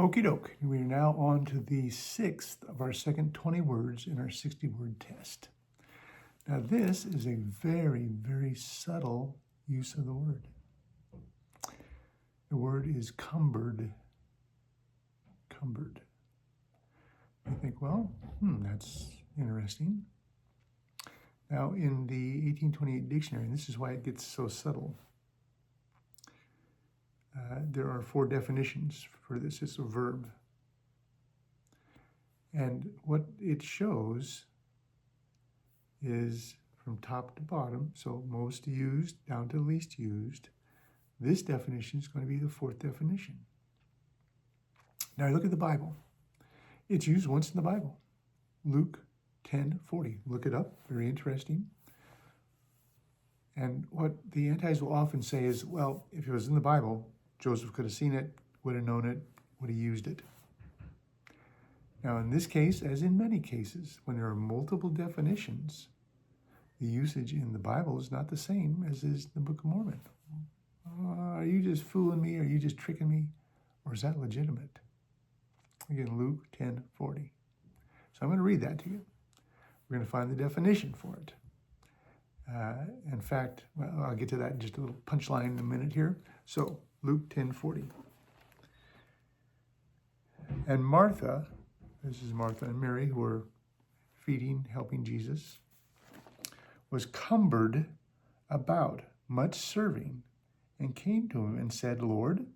Okie doke. We are now on to the sixth of our second 20 words in our 60-word test. Now, this is a very, very subtle use of the word. The word is cumbered. Cumbered. You think, well, that's interesting. Now, in the 1828 dictionary, and this is why it gets so subtle, there are 4 definitions for this. It's a verb. And what it shows is from top to bottom, so most used down to least used. This definition is going to be the 4th definition. Now look at the Bible. It's used once in the Bible. Luke 10:40. Look it up. Very interesting. And what the antis will often say is, well, if it was in the Bible, Joseph could have seen it, would have known it, would have used it. Now, in this case, as in many cases, when there are multiple definitions, the usage in the Bible is not the same as is the Book of Mormon. Are you just fooling me? Are you just tricking me? Or is that legitimate? Again, Luke 10:40. So I'm going to read that to you. We're going to find the definition for it. In fact, well, I'll get to that in just a little punchline in a minute here. So, Luke 10:40. And Martha, this is Martha and Mary, who are feeding, helping Jesus, was cumbered about, much serving, and came to him and said, Lord,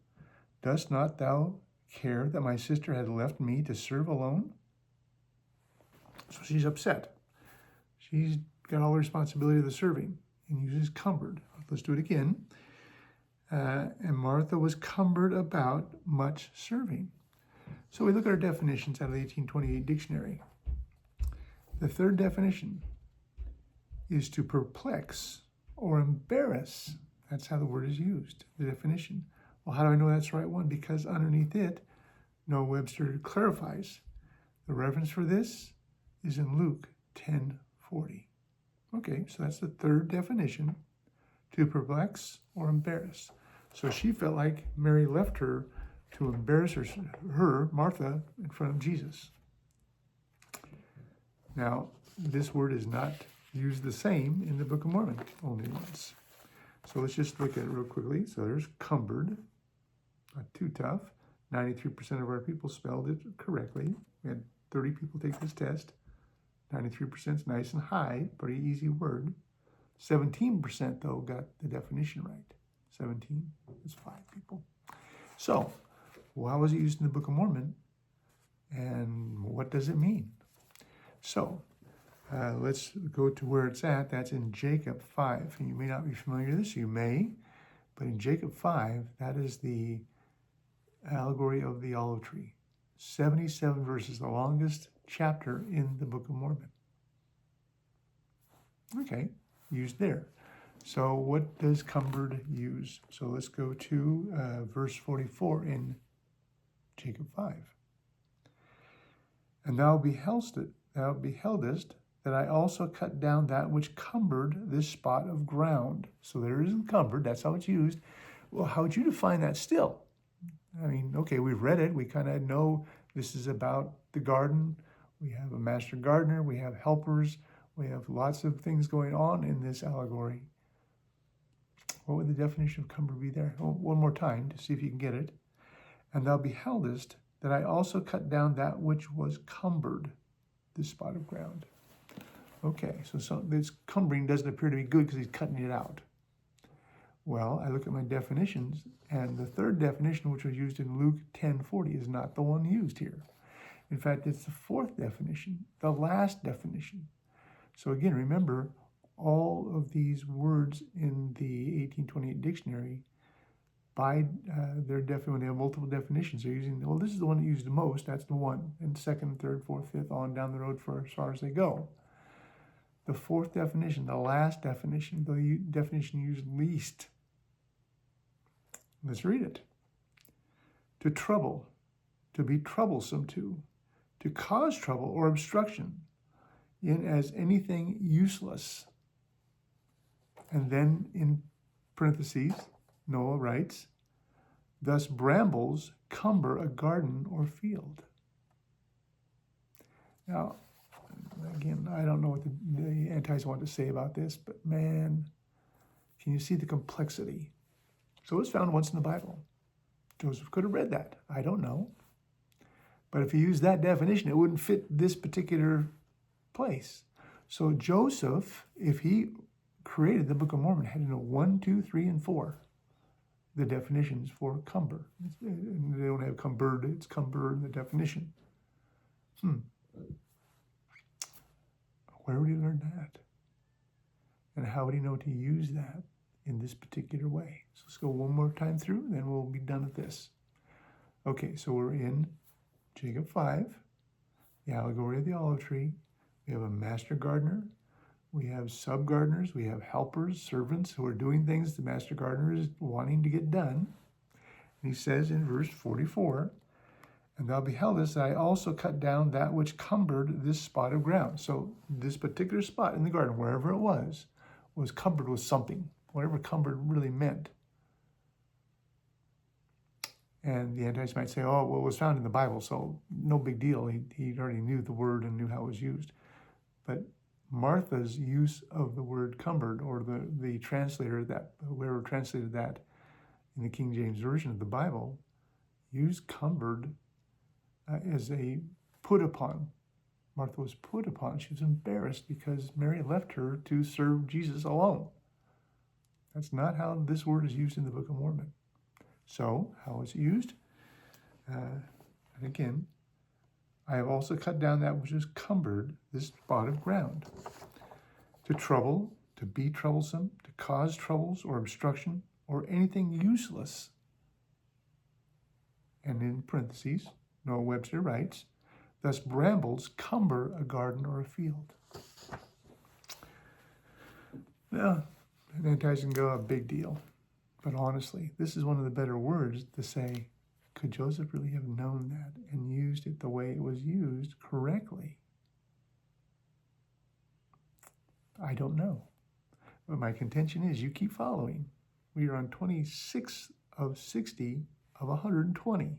dost not thou care that my sister had left me to serve alone? So she's upset. She's got all the responsibility of the serving and uses cumbered. Let's do it again. And Martha was cumbered about much serving. So we look at our definitions out of the 1828 dictionary. The 3rd definition is to perplex or embarrass. That's how the word is used, the definition. Well, how do I know that's the right one? Because underneath it, Noah Webster clarifies. The reference for this is in Luke 10:40. Okay, so that's the 3rd definition, to perplex or embarrass. So she felt like Mary left her to embarrass her, Martha, in front of Jesus. Now, this word is not used the same in the Book of Mormon, only once. So let's just look at it real quickly. So there's cumbered, not too tough. 93% of our people spelled it correctly. We had 30 people take this test. 93% is nice and high, pretty easy word. 17% though got the definition right. 17 is 5 people. So, how was it used in the Book of Mormon? And what does it mean? So, let's go to where it's at. That's in Jacob 5. And you may not be familiar with this, you may, but in Jacob 5, that is the allegory of the olive tree. 77 verses, the longest chapter in the Book of Mormon. Okay, used there. So what does cumbered use? So let's go to verse 44 in Jacob 5. And thou beheldest that I also cut down that which cumbered this spot of ground. So there is cumbered, that's how it's used. Well, how would you define that still? I mean, okay, we've read it. We kind of know this is about the garden. We have a master gardener. We have helpers. We have lots of things going on in this allegory. What would the definition of cumbered be there? Oh, one more time to see if you can get it. And thou beheldest that I also cut down that which was cumbered, this spot of ground. Okay, so this cumbering doesn't appear to be good because he's cutting it out. Well, I look at my definitions, and the 3rd definition, which was used in Luke 10:40, is not the one used here. In fact, it's the 4th definition, the last definition. So again, remember, all of these words in the 1828 dictionary, by their definition, when they have multiple definitions, they're using, well, this is the one that used the most, that's the one, and 2nd, 3rd, 4th, 5th, on down the road for as far as they go. The 4th definition, the last definition, the definition used least. Let's read it. To trouble, to be troublesome to cause trouble or obstruction, in as anything useless. And then in parentheses, Noah writes, Thus brambles cumber a garden or field. Now, again, I don't know what the antis want to say about this, but man, can you see the complexity? So it's found once in the Bible. Joseph could have read that. I don't know. But if he used that definition, it wouldn't fit this particular place. So Joseph, if he created the Book of Mormon, had to know 1, 2, 3, and 4, the definitions for cumber. They don't have cumbered, it's cumber in the definition. Where would he learn that? And how would he know to use that in this particular way? So let's go one more time through, then we'll be done with this. Okay, so we're in Jacob 5, the allegory of the olive tree. We have a master gardener. We have sub-gardeners. We have helpers, servants who are doing things the master gardener is wanting to get done. And he says in verse 44, and thou beheldest that I also cut down that which cumbered this spot of ground. So this particular spot in the garden, wherever it was cumbered with something, whatever cumbered really meant. And the antis might say, oh, well, it was found in the Bible, so no big deal. He already knew the word and knew how it was used. But Martha's use of the word cumbered, or the translator, that whoever translated that in the King James Version of the Bible, used cumbered as a put upon. Martha was put upon. She was embarrassed because Mary left her to serve Jesus alone. That's not how this word is used in the Book of Mormon. So, how is it used? And again, I have also cut down that which is cumbered, this spot of ground. To trouble, to be troublesome, to cause troubles or obstruction, or anything useless. And in parentheses, Noah Webster writes, thus brambles cumber a garden or a field. Now, an antis can go a big deal. But honestly, this is one of the better words to say, could Joseph really have known that and used it the way it was used correctly? I don't know. But my contention is you keep following. We are on 26 of 60 of 120.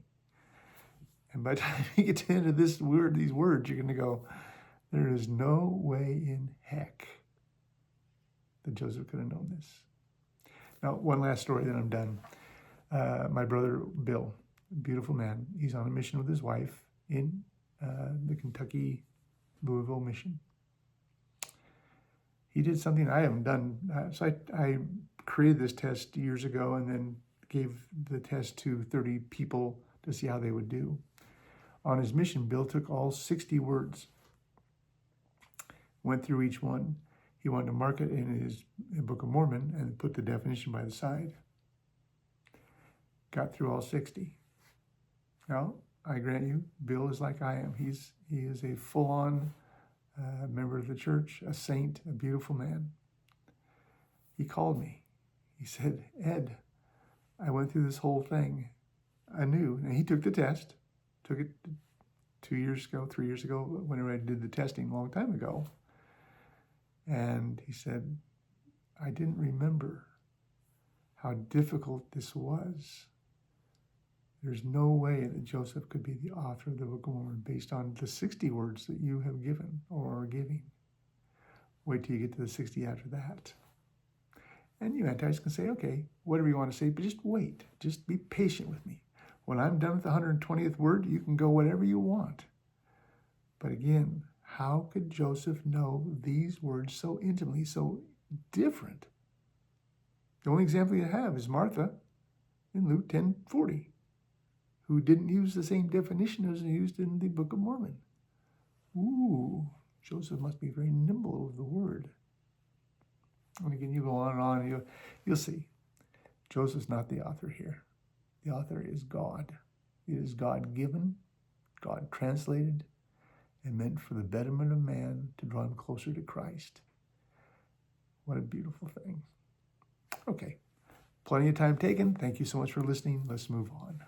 And by the time you get to the end of these words, you're going to go, there is no way in heck that Joseph could have known this. Now, one last story, then I'm done. My brother, Bill, beautiful man. He's on a mission with his wife in the Kentucky Louisville mission. He did something I haven't done. So I created this test years ago and then gave the test to 30 people to see how they would do. On his mission, Bill took all 60 words, went through each one. He wanted to mark it in his Book of Mormon and put the definition by the side. Got through all 60. Now, I grant you, Bill is like I am. He is a full-on member of the church, a saint, a beautiful man. He called me. He said, Ed, I went through this whole thing. I knew. And he took the test. Took it 2 years ago, 3 years ago, whenever I did the testing a long time ago. And he said, I didn't remember how difficult this was. There's no way that Joseph could be the author of the Book of Mormon based on the 60 words that you have given or are giving. Wait till you get to the 60 after that. And you antis can say, okay, whatever you want to say, but just wait. Just be patient with me. When I'm done with the 120th word, you can go whatever you want. But again, how could Joseph know these words so intimately, so different? The only example you have is Martha in Luke 10:40, who didn't use the same definition as used in the Book of Mormon. Ooh, Joseph must be very nimble with the word. And again, you go on and on, you'll see. Joseph's not the author here. The author is God. It is God-given, God translated, and meant for the betterment of man to draw him closer to Christ. What a beautiful thing. Okay, plenty of time taken. Thank you so much for listening. Let's move on.